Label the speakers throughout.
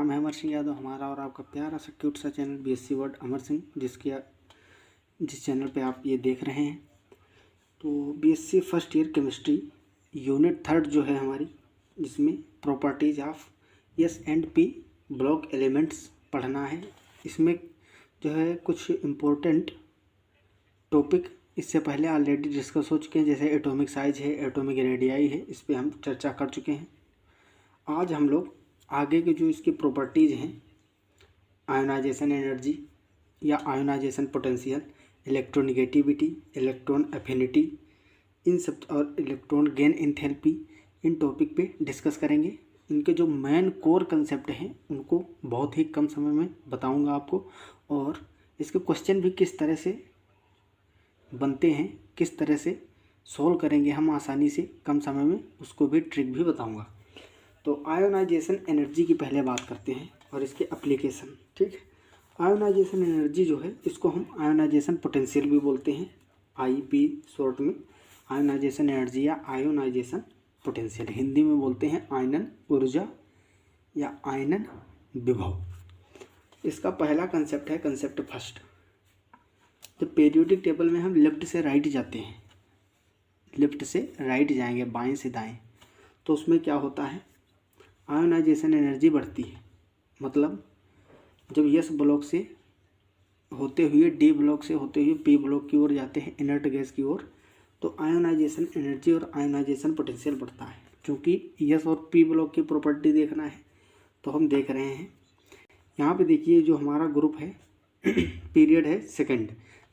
Speaker 1: नाम है अमर सिंह यादव, हमारा और आपका प्यारा सा क्यूट सा channel BSc word Amar Singh, जिस चैनल पे आप ये देख रहे हैं। तो BSc first year chemistry unit 3 जो है हमारी, जिसमें properties of S and P block elements पढ़ना है। इसमें जो है कुछ इम्पोर्टेंट टॉपिक इससे पहले ऑलरेडी डिस्कस हो चुके हैं, जैसे एटॉमिक साइज है, एटॉमिक रेडियाई है, इस पर हम चर्चा कर चुके हैं। आज हम लोग आगे के जो इसकी प्रॉपर्टीज़ हैं, आयोनाइजेशन एनर्जी या ionisation potential, electronegativity, electron affinity, इन सब और इलेक्ट्रॉन गेन एंथैल्पी, इन टॉपिक पे डिस्कस करेंगे। इनके जो मेन कोर कंसेप्ट हैं उनको बहुत ही कम समय में बताऊंगा आपको, और इसके क्वेश्चन भी किस तरह से बनते हैं, किस तरह से सॉल्व करेंगे हम आसानी से कम समय में, उसको भी ट्रिक भी बताऊंगा। तो आयोनाइजेशन एनर्जी की पहले बात करते हैं और इसके एप्लीकेशन। ठीक है, आयोनाइजेशन एनर्जी जो है इसको हम आयोनाइजेशन पोटेंशियल भी बोलते हैं, आईपी शॉर्ट में। आयोनाइजेशन एनर्जी या आयोनाइजेशन पोटेंशियल हिंदी में बोलते हैं आयनन ऊर्जा या आयनन विभव। इसका पहला कंसेप्ट है कंसेप्ट फर्स्ट। जब पीरियोडिक टेबल में हम लेफ्ट से राइट जाते हैं, लेफ्ट से राइट जाएंगे, बाएं से दाएं, तो उसमें क्या होता है, आयोनाइजेशन एनर्जी बढ़ती है। मतलब जब एस ब्लॉक से होते हुए डी ब्लॉक से होते हुए पी ब्लॉक की ओर जाते हैं, इनर्ट गैस की ओर, तो आयोनाइजेशन एनर्जी और आयोनाइजेशन पोटेंशियल बढ़ता है। क्योंकि एस और पी ब्लॉक की प्रॉपर्टी देखना है तो हम देख रहे हैं यहाँ पे। देखिए जो हमारा ग्रुप है पीरियड है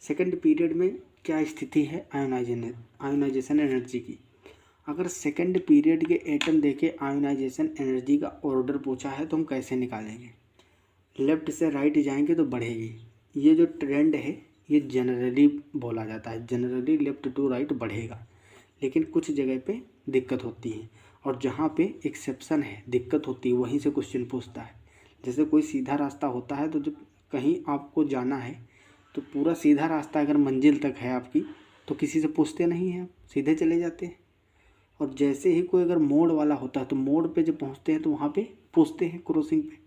Speaker 1: सेकंड पीरियड में क्या स्थिति है आयोनाइजेशन एनर्जी की। अगर सेकंड पीरियड के एटम देके आयोनाइजेशन एनर्जी का ऑर्डर पूछा है तो हम कैसे निकालेंगे, लेफ्ट से राइट जाएंगे तो बढ़ेगी। ये जो ट्रेंड है ये जनरली बोला जाता है, जनरली लेफ्ट टू राइट बढ़ेगा, लेकिन कुछ जगह पे दिक्कत होती है, और जहाँ पे एक्सेप्शन है, दिक्कत होती है, वहीं से क्वेश्चन पूछता है। जैसे कोई सीधा रास्ता होता है, तो जब कहीं आपको जाना है तो पूरा सीधा रास्ता अगर मंजिल तक है आपकी, तो किसी से पूछते नहीं हैं, आप सीधे चले जाते हैं। और जैसे ही कोई अगर मोड़ वाला होता है तो मोड़ पे जब पहुंचते हैं तो वहाँ पे पूछते हैं क्रॉसिंग पे।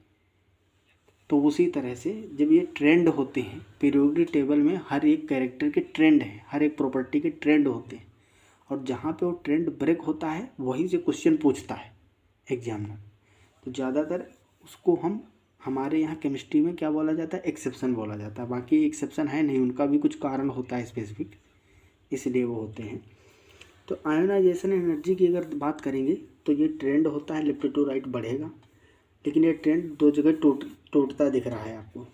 Speaker 1: तो उसी तरह से जब ये ट्रेंड होते हैं पीरियोडिक टेबल में, हर एक कैरेक्टर के ट्रेंड है, हर एक प्रॉपर्टी के ट्रेंड होते हैं, और जहाँ पे वो ट्रेंड ब्रेक होता है वहीं से क्वेश्चन पूछता है एग्जामिनर। तो ज़्यादातर उसको हमारे यहाँ केमिस्ट्री में क्या बोला जाता है, एक्सेप्शन बोला जाता है। बाकी एक्सेप्शन है नहीं, उनका भी कुछ कारण होता है स्पेसिफिक, इसलिए वो होते हैं। तो आयोनाइजेशन एनर्जी की अगर बात करेंगे तो ये ट्रेंड होता है लेफ्ट टू राइट बढ़ेगा, लेकिन ये ट्रेंड दो जगह टूटता दिख रहा है आपको।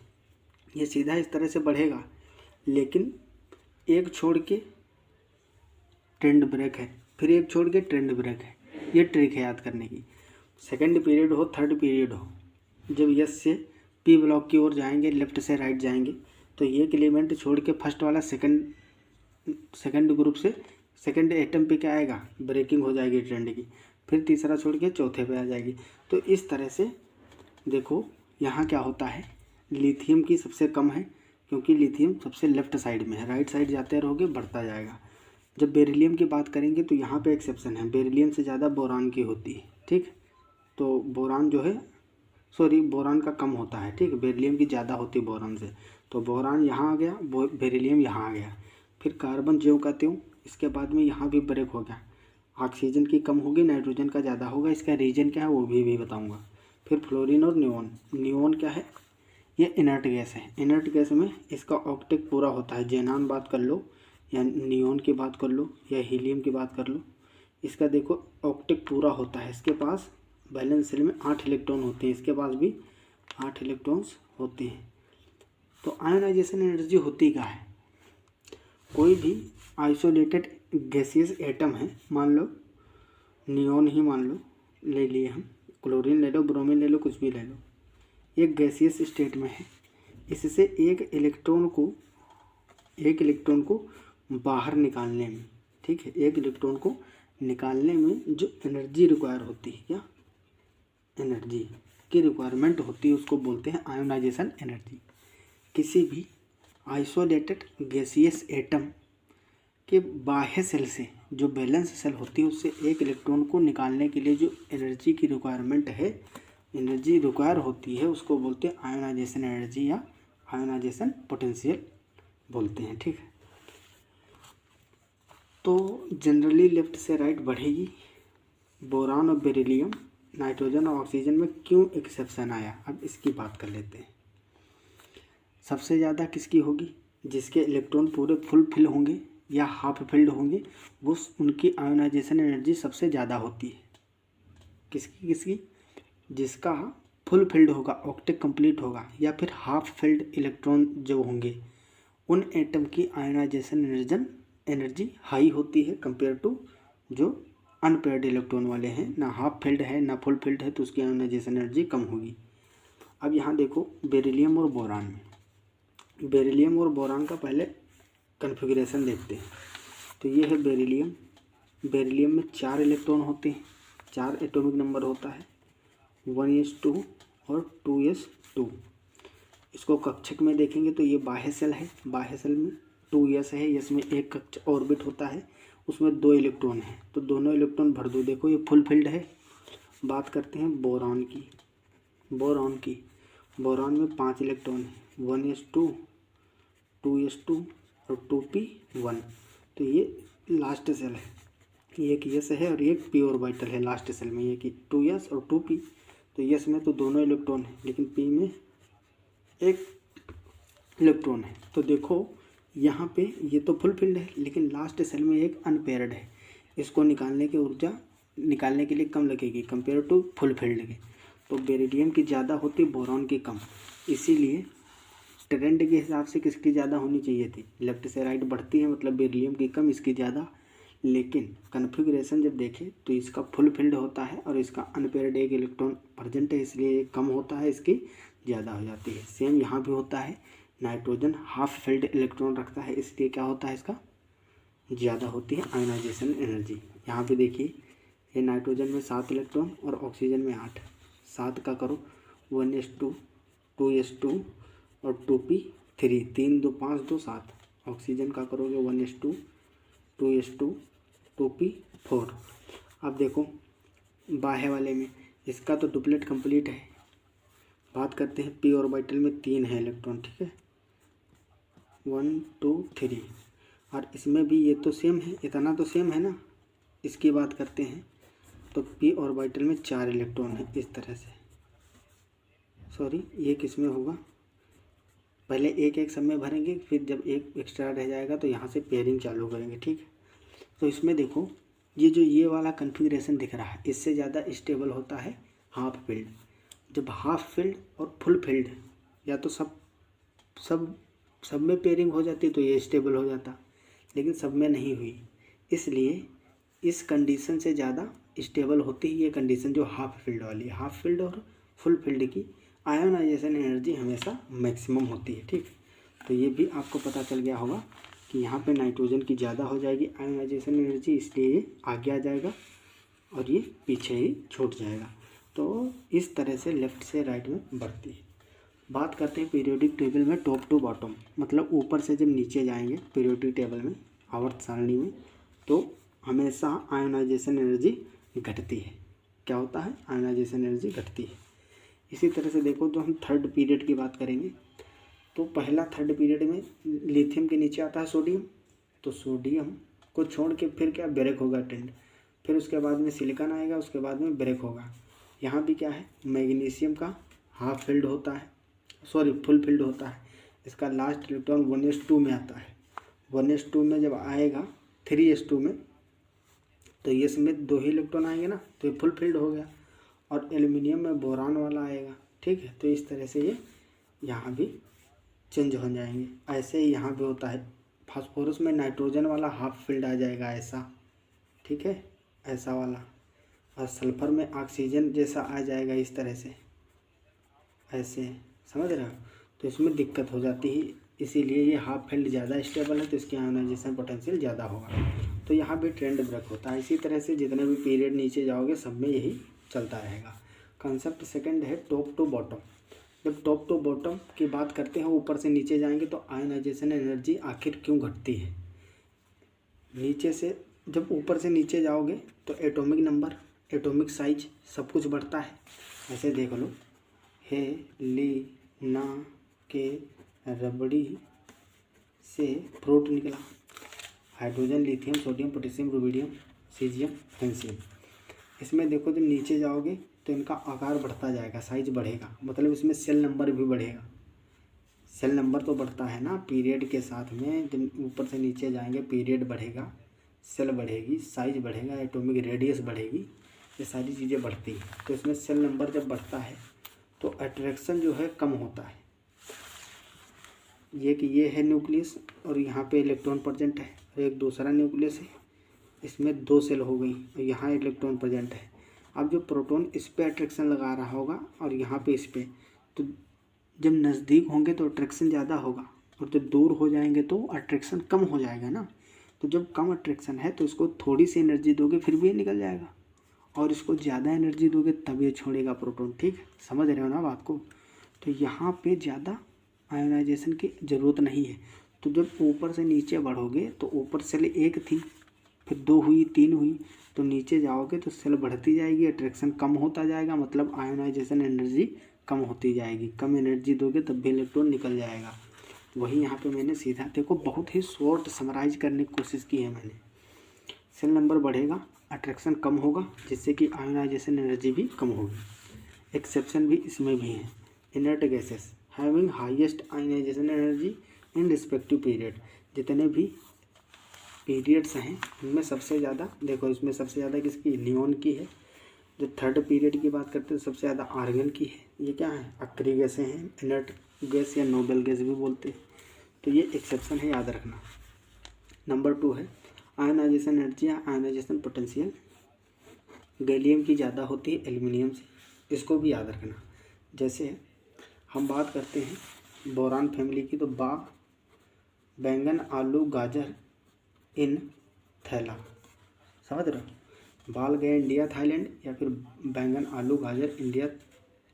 Speaker 1: ये सीधा इस तरह से बढ़ेगा, लेकिन एक छोड़ के ट्रेंड ब्रेक है, फिर एक छोड़ के ट्रेंड ब्रेक है। ये ट्रिक है याद करने की। सेकंड पीरियड हो, थर्ड पीरियड हो, जब यस से पी ब्लॉक की ओर जाएंगे, लेफ्ट से राइट जाएंगे, तो एक एलिमेंट छोड़ के फर्स्ट वाला सेकंड ग्रुप से सेकंड एटम पे क्या आएगा, ब्रेकिंग हो जाएगी ट्रेंड की, फिर तीसरा छोड़ के चौथे पे आ जाएगी। तो इस तरह से देखो यहाँ क्या होता है, लिथियम की सबसे कम है, क्योंकि लिथियम सबसे लेफ्ट साइड में है, राइट साइड जाते रहोगे बढ़ता जाएगा। जब बेरिलियम की बात करेंगे तो यहाँ पे एक्सेप्शन है, बेरिलियम से ज़्यादा बोरान की होती है। ठीक, तो बोरान जो है बोरान का कम होता है, ठीक, बेरिलियम की ज़्यादा होती है बोरान से। तो बोरान यहाँ आ गया, बेरिलियम यहाँ आ गया, फिर कार्बन ज्यों का त्यों, इसके बाद में यहाँ भी ब्रेक हो गया, ऑक्सीजन की कम होगी, नाइट्रोजन का ज़्यादा होगा। इसका रीजन क्या है वो भी बताऊँगा। फिर फ्लोरीन और नियोन क्या है, ये इनर्ट गैस है। इनर्ट गैस में इसका ऑक्टेट पूरा होता है, जेनान बात कर लो या नियोन की बात कर लो या हीलियम की बात कर लो, इसका देखो ऑक्टेट पूरा होता है। इसके पास बैलेंस शेल में 8 इलेक्ट्रॉन होते हैं, इसके पास भी 8 इलेक्ट्रॉन्स होते हैं। तो आयोनाइजेशन एनर्जी होती क्या है, कोई भी आइसोलेटेड गैसियस एटम है, मान लो नियोन ही मान लो, ले लिए हम, क्लोरीन ले लो, ब्रोमीन ले लो, कुछ भी ले लो, एक गैसियस स्टेट में है। इससे एक इलेक्ट्रॉन को बाहर निकालने में, ठीक है, एक इलेक्ट्रॉन को निकालने में जो एनर्जी रिक्वायर होती है, क्या एनर्जी की रिक्वायरमेंट होती है, उसको बोलते हैं आयोनाइजेशन एनर्जी। किसी भी आइसोलेटेड गैसियस एटम के बाह्य सेल से, जो बैलेंस सेल होती है, उससे एक इलेक्ट्रॉन को निकालने के लिए जो एनर्जी की रिक्वायरमेंट है एनर्जी रिक्वायर होती है उसको बोलते हैं आयोनाइजेशन एनर्जी या आयोनाइजेशन पोटेंशियल बोलते हैं। ठीक है, तो जनरली लेफ्ट से राइट बढ़ेगी। बोरान और बेरिलियम, नाइट्रोजन और ऑक्सीजन में क्यों एक्सेप्शन आया, अब इसकी बात कर लेते हैं। सबसे ज़्यादा किसकी होगी, जिसके इलेक्ट्रॉन पूरे फुल फिल होंगे या हाफ फिल्ड होंगे, वो उनकी आयोनाइजेशन एनर्जी सबसे ज़्यादा होती है। किसकी किसकी, जिसका फुल फिल्ड होगा, ऑक्टेट कंप्लीट होगा, या फिर हाफ फिल्ड इलेक्ट्रॉन जो होंगे, उन एटम की आयोनाइजेशन एनर्जी हाई होती है कंपेयर टू जो अनपेयर्ड इलेक्ट्रॉन वाले हैं, ना हाफ फिल्ड है ना फुल फिल्ड है, तो उसकी आयोनाइजेशन एनर्जी कम होगी। अब यहाँ देखो बेरिलियम और बोरान में, बेरिलियम और बोरान का पहले कन्फिग्रेशन देखते हैं। तो ये है बेरिलियम। बेरिलियम में 4 इलेक्ट्रॉन होते हैं, 4 एटॉमिक नंबर होता है, 1s2 और 2s2। इसको कक्षक में देखेंगे तो ये बाह्य सेल है, बाह्य सेल में 2s है, इसमें एक कक्ष ऑर्बिट होता है, उसमें 2 इलेक्ट्रॉन है, तो दोनों इलेक्ट्रॉन भर दो। देखो ये फुल फिल्ड है। बात करते हैं बोरान की। बोरान में 5 इलेक्ट्रॉन है, 1s2, 2s2 और 2p1। तो ये लास्ट सेल है, एक यस है और एक पी ऑर्बिटल है लास्ट सेल में, ये कि 2s और 2p। तो यस में तो दोनों इलेक्ट्रॉन है, लेकिन पी में एक इलेक्ट्रॉन है। तो देखो यहाँ पे ये तो फुल फिल्ड है, लेकिन लास्ट सेल में एक अनपेयर्ड है, इसको निकालने की ऊर्जा निकालने के लिए कम लगेगी कंपेयर टू फुल फिल्ड के। तो बेरिलियम की ज़्यादा होती, बोरॉन की कम। इसीलिए ट्रेंड के हिसाब से किसकी ज़्यादा होनी चाहिए थी, लेफ्ट से राइट बढ़ती है, मतलब बेरिलियम की कम इसकी ज़्यादा। लेकिन कन्फिग्रेशन जब देखें तो इसका फुल फिल्ड होता है और इसका अनपेयर्ड एक इलेक्ट्रॉन प्रेजेंट है, इसलिए ये कम होता है, इसकी ज़्यादा हो जाती है। सेम यहाँ भी होता है, नाइट्रोजन हाफ फिल्ड इलेक्ट्रॉन रखता है, इसलिए क्या होता है, इसका ज़्यादा होती है आयोनाइजेशन एनर्जी। यहाँ पे देखिए ये नाइट्रोजन में 7 इलेक्ट्रॉन और ऑक्सीजन में 8। 7 का करो 1s2, 2s2 और 2p3, 3 2 5 2 7। ऑक्सीजन का करोगे 1s2, 2s2, 2p4। अब देखो बाह्य वाले में इसका तो डुप्लेट कंप्लीट है। बात करते हैं पी ऑर्बिटल में 3 है इलेक्ट्रॉन, ठीक है, 1 2 3। और इसमें भी ये तो सेम है, इतना तो सेम है ना। इसकी बात करते हैं तो पी ऑर्बिटल में 4 इलेक्ट्रॉन है इस तरह से। सॉरी, ये किस में होगा, पहले एक एक सब में भरेंगे, फिर जब एक एक्स्ट्रा रह जाएगा तो यहाँ से पेयरिंग चालू करेंगे। ठीक है, तो इसमें देखो ये जो ये वाला कन्फिग्रेशन दिख रहा है, इससे ज़्यादा स्टेबल होता है हाफ फील्ड। जब हाफ फील्ड और फुल फील्ड या तो सब में पेयरिंग हो जाती तो ये स्टेबल हो जाता, लेकिन सब में नहीं हुई, इसलिए इस कंडीशन से ज़्यादा स्टेबल होती है ये कंडीशन जो हाफ फील्ड वाली है। हाफ फील्ड और फुल फील्ड की आयोनाइजेशन एनर्जी हमेशा मैक्सिमम होती है। ठीक, तो ये भी आपको पता चल गया होगा कि यहाँ पे नाइट्रोजन की ज़्यादा हो जाएगी आयोनाइजेशन एनर्जी, इसलिए ये आगे आ जाएगा और ये पीछे ही छूट जाएगा। तो इस तरह से लेफ़्ट से राइट में बढ़ती है। बात करते हैं पीरियोडिक टेबल में टॉप टू बॉटम, मतलब ऊपर से जब नीचे जाएंगे पीरियोडिक टेबल में आवर्त सारणी में, तो हमेशा आयोनाइजेशन एनर्जी घटती है। क्या होता है, आयोनाइजेशन एनर्जी घटती है। इसी तरह से देखो जो हम थर्ड पीरियड की बात करेंगे, तो पहला थर्ड पीरियड में लिथियम के नीचे आता है सोडियम, तो सोडियम को छोड़ के फिर क्या ब्रेक होगा टेंड, फिर उसके बाद में सिलिकॉन आएगा, उसके बाद में ब्रेक होगा। यहाँ भी क्या है, मैग्नीशियम का हाफ फील्ड होता है, सॉरी फुल फील्ड होता है, इसका लास्ट इलेक्ट्रॉन 1s2 में आता है। 1s2 में जब आएगा 3s2 में, तो ये इसमें 2 ही इलेक्ट्रॉन आएंगे ना, तो ये फुल फील्ड हो गया। और एल्युमिनियम में बोरान वाला आएगा। ठीक है, तो इस तरह से ये यहाँ भी चेंज हो जाएंगे। ऐसे ही यहाँ भी होता है, फास्फोरस में नाइट्रोजन वाला हाफ फील्ड आ जाएगा ऐसा, ठीक है, ऐसा वाला। और सल्फर में ऑक्सीजन जैसा आ जाएगा इस तरह से, ऐसे, समझ रहे हो। तो इसमें दिक्कत हो जाती है, इसीलिए ये हाफ फील्ड ज़्यादा स्टेबल है, तो इसकी आयोनाइजेशन पोटेंशियल ज़्यादा होगा। तो यहाँ भी ट्रेंड ब्रेक होता है। इसी तरह से जितने भी पीरियड नीचे जाओगे सब में यही चलता रहेगा। कंसेप्ट सेकंड है टॉप टू बॉटम। जब टॉप टू बॉटम की बात करते हैं, ऊपर से नीचे जाएंगे तो आयोनाइजेशन एनर्जी आखिर क्यों घटती है। नीचे से जब ऊपर से नीचे जाओगे तो एटॉमिक नंबर, एटॉमिक साइज सब कुछ बढ़ता है, ऐसे देख लो, हेलिना के रबड़ी से फ्रूट निकला, hydrogen, lithium, sodium, potassium, rubidium, caesium, francium. इसमें देखो जब नीचे जाओगे तो इनका आकार बढ़ता जाएगा, साइज बढ़ेगा, मतलब इसमें सेल नंबर भी बढ़ेगा। सेल नंबर तो बढ़ता है ना पीरियड के साथ में, जब ऊपर से नीचे जाएंगे पीरियड बढ़ेगा, सेल बढ़ेगी, साइज बढ़ेगा, एटॉमिक रेडियस बढ़ेगी, ये सारी चीज़ें बढ़ती हैं। तो इसमें सेल नंबर जब बढ़ता है तो अट्रैक्शन जो है कम होता है। ये है न्यूक्लियस और यहाँ पे इलेक्ट्रॉन प्रेजेंट है, और एक दूसरा न्यूक्लियस है, इसमें 2 सेल हो गई और यहाँ इलेक्ट्रॉन प्रेजेंट है। अब जो प्रोटॉन इस पे अट्रैक्शन लगा रहा होगा और यहाँ पे इस पे, तो जब नज़दीक होंगे तो अट्रैक्शन ज़्यादा होगा और जब दूर हो जाएंगे तो अट्रैक्शन कम हो जाएगा ना। तो जब कम अट्रैक्शन है तो इसको थोड़ी सी एनर्जी दोगे फिर भी ये निकल जाएगा, और इसको ज़्यादा एनर्जी दोगे तब ये छोड़ेगा प्रोटॉन। ठीक है, समझ रहे हो ना बात को। तो यहाँ पे ज़्यादा आयोनाइजेशन की ज़रूरत नहीं है। तो जब ऊपर से नीचे बढ़ोगे तो ऊपर सेल 1 थी, फिर 2 हुई, 3 हुई, तो नीचे जाओगे तो सेल बढ़ती जाएगी, अट्रैक्शन कम होता जाएगा, मतलब आयोनाइजेशन एनर्जी कम होती जाएगी। कम एनर्जी दोगे तब भी इलेक्ट्रॉन निकल जाएगा। वही यहाँ पे मैंने सीधा देखो बहुत ही शॉर्ट समराइज करने की कोशिश की है मैंने। सेल नंबर बढ़ेगा, अट्रैक्शन कम होगा, जिससे कि आयोनाइजेशन एनर्जी भी कम होगी। एक्सेप्शन भी इसमें भी है। Inert gases having highest ionization energy in respective period, जितने भी पीरियड्स हैं उनमें सबसे ज़्यादा, देखो इसमें सबसे ज़्यादा किसकी, नियोन की है। जो थर्ड पीरियड की बात करते हैं तो सबसे ज़्यादा आर्गन की है। ये क्या है, अक्री गैसें हैं, इनर्ट गैस या नोबल गैस भी बोलते हैं। तो ये एक्सेप्शन है, याद रखना। नंबर 2 है आयोनाइजेशन एनर्जी या आयोनाइजेशन पोटेंशियल। गैलियम की ज़्यादा होती है एल्युमिनियम से, इसको भी याद रखना। जैसे हम बात करते हैं बोरान फैमिली की, तो बैंगन, आलू, गाजर इन थैला, समझ रहे हो। बाल गए इंडिया थाईलैंड, या फिर बैंगन, आलू, गाजर इंडिया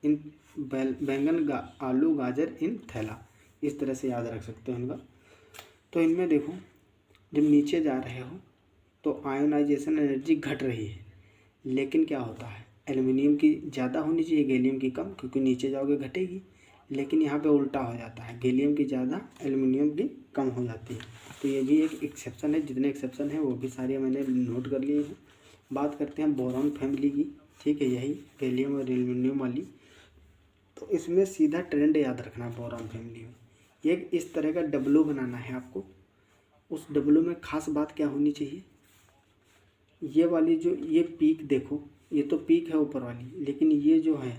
Speaker 1: इन बैंगन, आलू, गाजर इन थैला, इस तरह से याद रख सकते हो इनका। तो इनमें देखो जब नीचे जा रहे हो तो आयोनाइजेशन एनर्जी घट रही है, लेकिन क्या होता है, एल्युमिनियम की ज़्यादा होनी चाहिए, गैलियम की कम, क्योंकि नीचे जाओगे घटेगी। लेकिन यहाँ पे उल्टा हो जाता है, गैलियम की ज़्यादा, एल्युमिनियम की कम हो जाती है। तो ये भी एक एक्सेप्शन है। जितने एक्सेप्शन है वो भी सारे मैंने नोट कर लिए हैं। बात करते हैं बोरॉन फैमिली की, ठीक है, यही गैलियम और एल्युमिनियम वाली। तो इसमें सीधा ट्रेंड याद रखना बोरॉन फैमिली में। एक इस तरह का डब्लू बनाना है आपको। उस डब्लू में खास बात क्या होनी चाहिए, ये वाली जो ये पीक देखो, ये तो पीक है ऊपर वाली, लेकिन ये जो है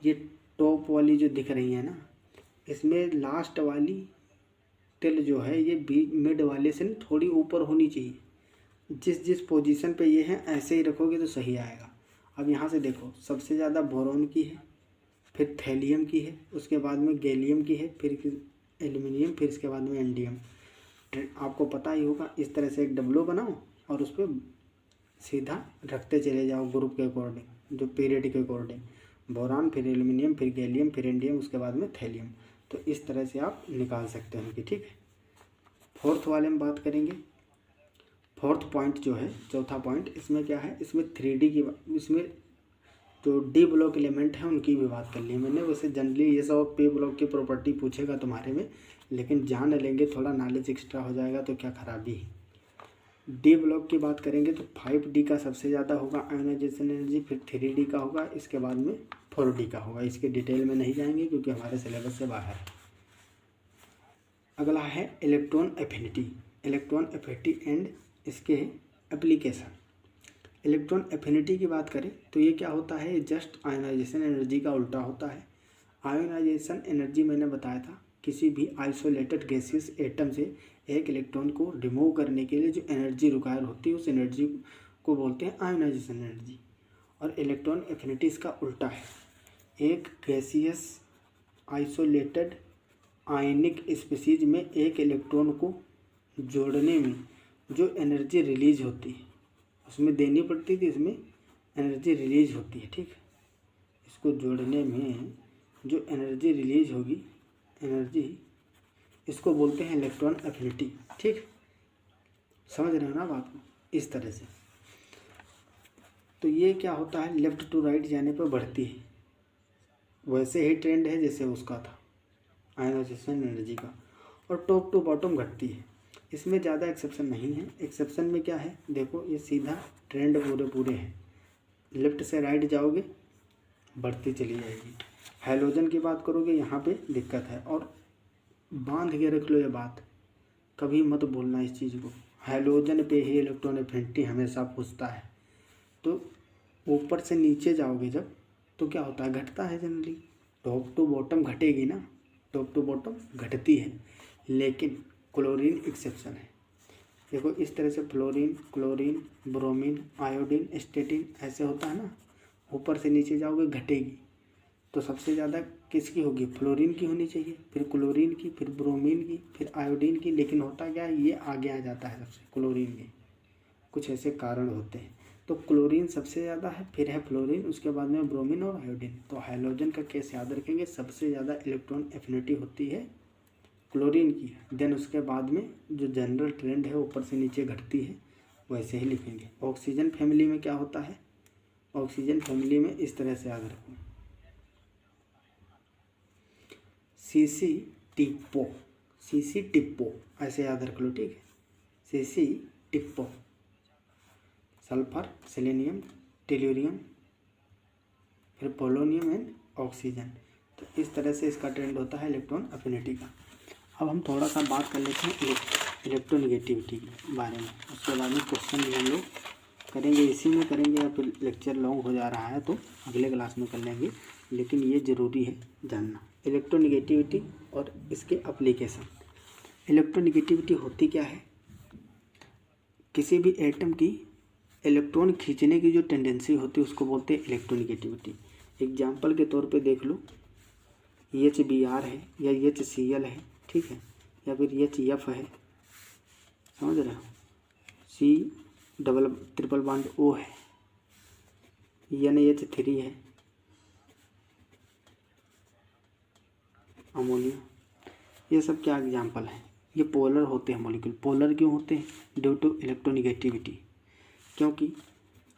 Speaker 1: ये टॉप वाली जो दिख रही है ना, इसमें लास्ट वाली टिल जो है ये मिड वाले से थोड़ी ऊपर होनी चाहिए। जिस पोजीशन पे ये है ऐसे ही रखोगे तो सही आएगा। अब यहाँ से देखो सबसे ज़्यादा बोरॉन की है, फिर थैलियम की है, उसके बाद में गैलियम की है, फिर एल्युमिनियम, फिर इसके बाद में एंडियम। आपको पता ही होगा। इस तरह से एक डब्लो बनाओ और उस पर सीधा रखते चले जाओ ग्रुप के अकॉर्डिंग, जो पीरियड के अकॉर्डिंग, बोरान, फिर एल्युमिनियम, फिर गैलियम, फिर इंडियम, उसके बाद में थैलियम। तो इस तरह से आप निकाल सकते हैं कि ठीक है। फोर्थ वाले में बात करेंगे। फोर्थ पॉइंट जो है, चौथा पॉइंट, इसमें क्या है, इसमें 3D की, इसमें जो डी ब्लॉक एलिमेंट है उनकी भी बात कर ली मैंने। वैसे जनरली ये सब पी ब्लॉक की प्रॉपर्टी पूछेगा तुम्हारे में, लेकिन जान लेंगे, थोड़ा नॉलेज एक्स्ट्रा हो जाएगा तो क्या खराबी है। डी ब्लॉक की बात करेंगे तो 5D का सबसे ज़्यादा होगा आयोनाइजेशन एनर्जी, फिर 3D का होगा, इसके बाद में 4D का होगा। इसके डिटेल में नहीं जाएंगे क्योंकि हमारे सिलेबस से बाहर है। अगला है electron affinity. Electron affinity and इसके एप्लीकेशन। इलेक्ट्रॉन एफिनिटी की बात करें तो ये क्या होता है, जस्ट आयोनाइजेशन एनर्जी का उल्टा होता है। आयोनाइजेशन एनर्जी मैंने बताया था, किसी भी आइसोलेटेड गैसियस एटम से एक इलेक्ट्रॉन को रिमूव करने के लिए जो एनर्जी रिक्वायर होती है उस एनर्जी को बोलते हैं आयोनाइजेशन एनर्जी। और इलेक्ट्रॉन एफिनिटी इसका उल्टा है। एक गैसियस आइसोलेटेड आयनिक स्पीसीज में एक इलेक्ट्रॉन को जोड़ने में जो एनर्जी रिलीज होती है, उसमें देनी पड़ती थी, इसमें एनर्जी रिलीज होती है। ठीक, इसको जोड़ने में जो एनर्जी रिलीज होगी, एनर्जी, इसको बोलते हैं इलेक्ट्रॉन एफिनिटी। ठीक, समझ रहे हो ना बात को, इस तरह से। तो ये क्या होता है, लेफ़्ट टू राइट जाने पर बढ़ती है। वैसे ही ट्रेंड है जैसे उसका था आयोनाइजेशन एनर्जी का। और टॉप टू बॉटम घटती है। इसमें ज़्यादा एक्सेप्शन नहीं है। एक्सेप्शन में क्या है, देखो ये सीधा ट्रेंड पूरे है, लेफ़्ट से राइट जाओगे बढ़ती चली जाएगी। हैलोजन की बात करोगे यहाँ पे दिक्कत है। और बांध के रख लो ये बात, कभी मत बोलना इस चीज़ को, हैलोजन पे ही इलेक्ट्रॉन एफिनिटी हमेशा पूछता है। तो ऊपर से नीचे जाओगे जब, तो क्या होता है, घटता है जनरली। टॉप टू बॉटम घटेगी ना, टॉप टू बॉटम घटती है, लेकिन क्लोरीन एक्सेप्शन है। देखो इस तरह से fluorine, chlorine, bromine, iodine, statin ऐसे होता है ना, ऊपर से नीचे जाओगे घटेगी। तो सबसे ज़्यादा किसकी होगी, फ्लोरीन की होनी चाहिए, फिर क्लोरीन की, फिर ब्रोमीन की, फिर आयोडीन की। लेकिन होता क्या है, ये आगे आ जाता है सबसे क्लोरीन के, कुछ ऐसे कारण होते हैं। तो क्लोरीन सबसे ज़्यादा है, फिर है फ्लोरीन, उसके बाद में ब्रोमीन और आयोडीन। तो हैलोजन का केस याद रखेंगे, सबसे ज़्यादा इलेक्ट्रॉन एफिनिटी होती है क्लोरीन की। देन उसके बाद में जो जनरल ट्रेंड है ऊपर से नीचे घटती है, वैसे ही लिखेंगे। ऑक्सीजन फैमिली में क्या होता है, ऑक्सीजन फैमिली में इस तरह से याद रखो, सीसी टिप्पो, सीसी टिप्पो ऐसे याद रख लो, ठीक है, सीसी टिप्पो, सल्फर, सेलेनियम, टेल्यूरियम, फिर पोलोनियम एंड ऑक्सीजन। तो इस तरह से इसका ट्रेंड होता है इलेक्ट्रॉन अफिनिटी का। अब हम थोड़ा सा बात कर लेते हैं इलेक्ट्रोनिगेटिविटी के बारे में, उसके बाद में क्वेश्चन भी हम लोग करेंगे, इसी में करेंगे या फिर लेक्चर लॉन्ग हो जा रहा है तो अगले क्लास में कर लेंगे, लेकिन ये ज़रूरी है जानना इलेक्ट्रोनिगेटिविटी और इसके एप्लीकेशन। इलेक्ट्रोनिगेटिविटी होती क्या है, किसी भी एटम की इलेक्ट्रॉन खींचने की जो टेंडेंसी होती है उसको बोलते हैं इलेक्ट्रोनिगेटिविटी। एग्जाम्पल के तौर पे देख लो, HBr है या HCl है, ठीक है, या फिर HF है, समझ रहे हो, C++O है, NH3 है, अमोनिया, ये सब क्या एग्जाम्पल है। ये पोलर होते हैं मॉलिक्यूल। पोलर क्यों होते हैं, ड्यू टू इलेक्ट्रोनिगेटिविटी, क्योंकि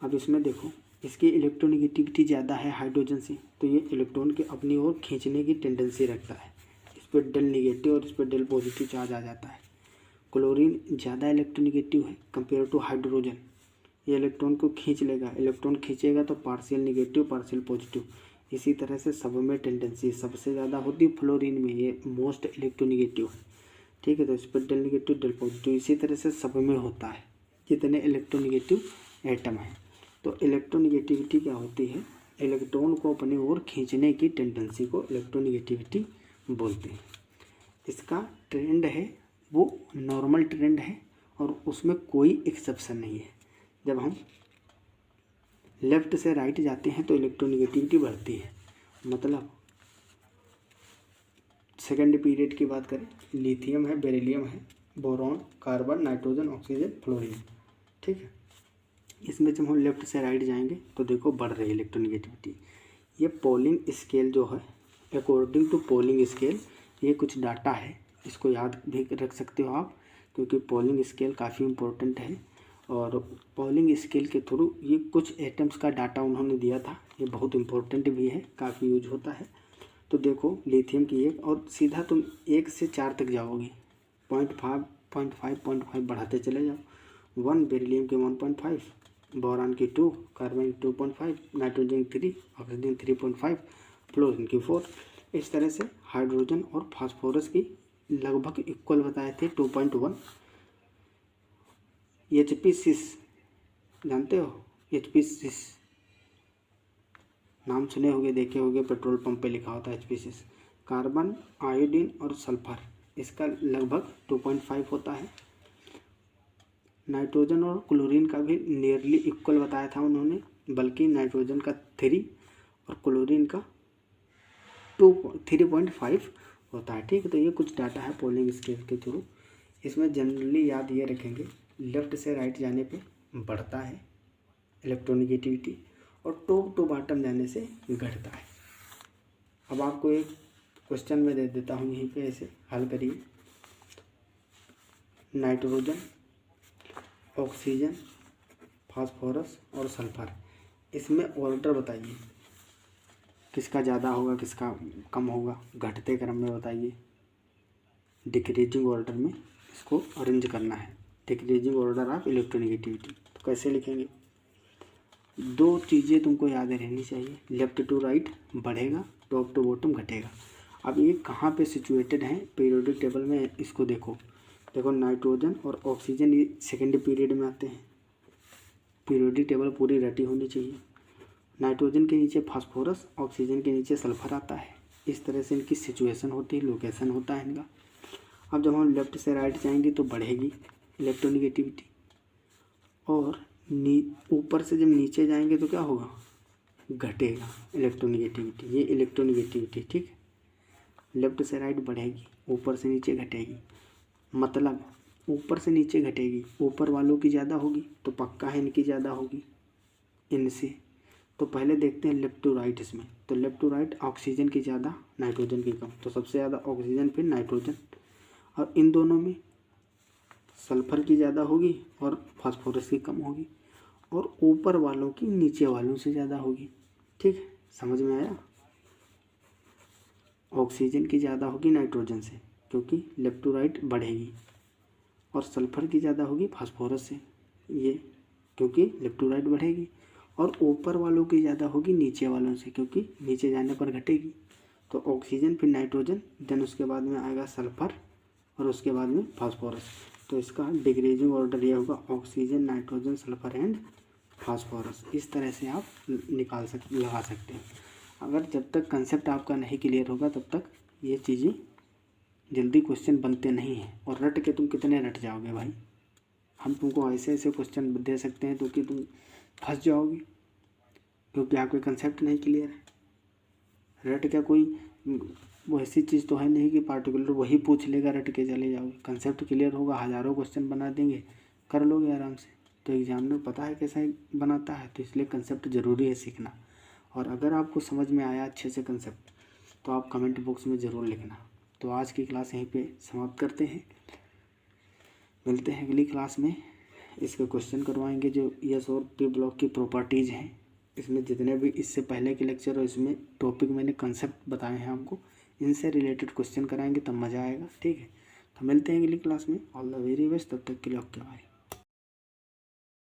Speaker 1: अब इसमें देखो इसकी इलेक्ट्रोनिगेटिविटी ज़्यादा है हाइड्रोजन से, तो ये इलेक्ट्रॉन के अपनी ओर खींचने की टेंडेंसी रखता है। इस पर डेल निगेटिव और इस पर डेल पॉजिटिव चार्ज आ जाता है। क्लोरीन ज़्यादा इलेक्ट्रोनिगेटिव है कंपेयर टू हाइड्रोजन, ये इलेक्ट्रॉन को खींच लेगा, इलेक्ट्रॉन खींचेगा तो पार्शियल निगेटिव पार्शियल पॉजिटिव। इसी तरह से सब में टेंडेंसी सबसे ज़्यादा होती है फ्लोरीन में, ये मोस्ट इलेक्ट्रोनिगेटिव है, ठीक है। तो इस पर डेल निगेटिव डेल पॉजिटिव इसी तरह से सब में होता है जितने इलेक्ट्रोनिगेटिव एटम है। तो इलेक्ट्रोनिगेटिविटी क्या होती है, इलेक्ट्रॉन को अपनी ओर खींचने की टेंडेंसी को इलेक्ट्रोनिगेटिविटी बोलते हैं। इसका ट्रेंड है वो नॉर्मल ट्रेंड है और उसमें कोई एक्सेप्शन नहीं है। जब हम लेफ़्ट से राइट जाते हैं तो इलेक्ट्रोनिगेटिविटी बढ़ती है। मतलब सेकेंड पीरियड की बात करें, लिथियम है, बेरिलियम है, boron, carbon, nitrogen, oxygen, fluorine, ठीक है। इसमें जब हम लेफ़्ट से राइट जाएंगे तो देखो बढ़ रही है इलेक्ट्रोनिगेटिविटी। ये पोलिंग स्केल जो है, अकॉर्डिंग टू पोलिंग स्केल, ये कुछ डाटा है, इसको याद भी रख सकते हो आप, क्योंकि पोलिंग स्केल काफ़ी इम्पोर्टेंट है। और पोलिंग स्केल के थ्रू ये कुछ एटम्स का डाटा उन्होंने दिया था, ये बहुत इम्पोर्टेंट भी है, काफ़ी यूज होता है। तो देखो लिथियम की एक, और सीधा तुम 1 से 4 तक जाओगे, 0.5 0.5 बढ़ाते चले जाओ। 1 बेरिलियम के 1.5, बोरान की 2, कार्बन 2.5, नाइट्रोजन 3, ऑक्सीजन 3.5, फ्लोरीन की 4। इस तरह से हाइड्रोजन और फास्फोरस की लगभग इक्वल बताए थे 2.1। HP6 जानते हो, HP6 नाम सुने होंगे, देखे होंगे, पेट्रोल पंप पे लिखा होता है HP6। कार्बन, आयोडीन और सल्फर, इसका लगभग 2.5 होता है। नाइट्रोजन और क्लोरीन का भी नियरली इक्वल बताया था उन्होंने, बल्कि नाइट्रोजन का 3 और क्लोरीन का 3.5 होता है, ठीक है। तो ये कुछ डाटा है पोलिंग स्केल के थ्रू। इसमें जनरली याद ये रखेंगे, लेफ़्ट से राइट जाने पे बढ़ता है इलेक्ट्रोनिगेटिविटी और टॉप टू बॉटम जाने से घटता है। अब आपको एक क्वेश्चन में दे देता हूँ, यहीं पे ऐसे हल करिए। नाइट्रोजन, ऑक्सीजन, फास्फोरस और सल्फर, इसमें ऑर्डर बताइए, किसका ज़्यादा होगा किसका कम होगा, घटते क्रम में बताइए। डिक्रीजिंग ऑर्डर में इसको अरेंज करना है, डिक्रीजिंग ऑर्डर ऑफ इलेक्ट्रोनेगेटिविटी। तो कैसे लिखेंगे? दो चीज़ें तुमको याद रहनी चाहिए, लेफ्ट टू राइट बढ़ेगा, टॉप टू बॉटम घटेगा। अब ये कहाँ पे सिचुएटेड है पीरियोडिक टेबल में, इसको देखो। देखो नाइट्रोजन और ऑक्सीजन ये सेकेंड पीरियड में आते हैं। पीरियोडिक टेबल पूरी रटी होनी चाहिए। नाइट्रोजन के नीचे फास्फोरस, ऑक्सीजन के नीचे सल्फर आता है। इस तरह से इनकी सिचुएशन होती है, लोकेशन होता है इनका। अब जब हम लेफ्ट से राइट जाएंगे तो बढ़ेगी इलेक्ट्रोनेगेटिविटी, और ऊपर से जब नीचे जाएंगे तो क्या होगा? घटेगा इलेक्ट्रोनेगेटिविटी। ये इलेक्ट्रोनेगेटिविटी, ठीक है। लेफ्ट से राइट बढ़ेगी, ऊपर से नीचे घटेगी। मतलब ऊपर से नीचे घटेगी, ऊपर वालों की ज़्यादा होगी तो पक्का है इनकी ज़्यादा होगी इनसे। तो पहले देखते हैं लेफ्ट टू राइट इसमें। तो लेफ्ट टू राइट ऑक्सीजन की ज़्यादा, नाइट्रोजन की कम। तो सबसे ज़्यादा ऑक्सीजन, फिर नाइट्रोजन। और इन दोनों में सल्फर की ज़्यादा होगी और फास्फोरस की कम होगी। और ऊपर वालों की नीचे वालों से ज़्यादा होगी। ठीक है, समझ में आया? ऑक्सीजन की ज़्यादा होगी नाइट्रोजन से, क्योंकि लेफ्ट टू राइट बढ़ेगी। और सल्फर की ज़्यादा होगी फास्फोरस से, ये क्योंकि लेफ्ट टू राइट बढ़ेगी। और ऊपर वालों की ज़्यादा होगी नीचे वालों से, क्योंकि नीचे जाने पर घटेगी। तो ऑक्सीजन, फिर नाइट्रोजन, देन उसके बाद में आएगा सल्फर, और उसके बाद में फास्फोरस। तो इसका डिक्रीजिंग ऑर्डर ये होगा oxygen, nitrogen, sulphur and phosphorus. इस तरह से आप लगा सकते हैं। अगर जब तक कंसेप्ट आपका नहीं क्लियर होगा तब तक ये चीज़ें जल्दी क्वेश्चन बनते नहीं हैं। और रट के तुम कितने रट जाओगे भाई? हम तुमको ऐसे ऐसे क्वेश्चन दे सकते हैं तो कि तुम फंस जाओगे, क्योंकि आपके कंसेप्ट नहीं क्लियर है। रट क्या कोई वो ऐसी चीज़ तो है नहीं कि पार्टिकुलर वही पूछ लेगा, रट के चले जाओगे। कंसेप्ट क्लियर होगा, हज़ारों क्वेश्चन बना देंगे, कर लोगे आराम से। तो एग्जामिनर पता है कैसा बनाता है, तो इसलिए कंसेप्ट ज़रूरी है सीखना। और अगर आपको समझ में आया अच्छे से कंसेप्ट, तो आप कमेंट बॉक्स में ज़रूर लिखना। तो आज की क्लास यहीं पे समाप्त करते हैं, मिलते हैं अगली क्लास में। इसके क्वेश्चन करवाएंगे जो यस और पी ब्लॉक की प्रॉपर्टीज़ हैं। इसमें जितने भी इससे पहले के लेक्चर और इसमें टॉपिक मैंने कंसेप्ट बताए हैं आपको, इनसे रिलेटेड क्वेश्चन कराएंगे, तब मज़ा आएगा। ठीक है, तो मिलते हैं अगली क्लास में। ऑल द वेरी बेस्ट, तब तक के लिए ओके बाय।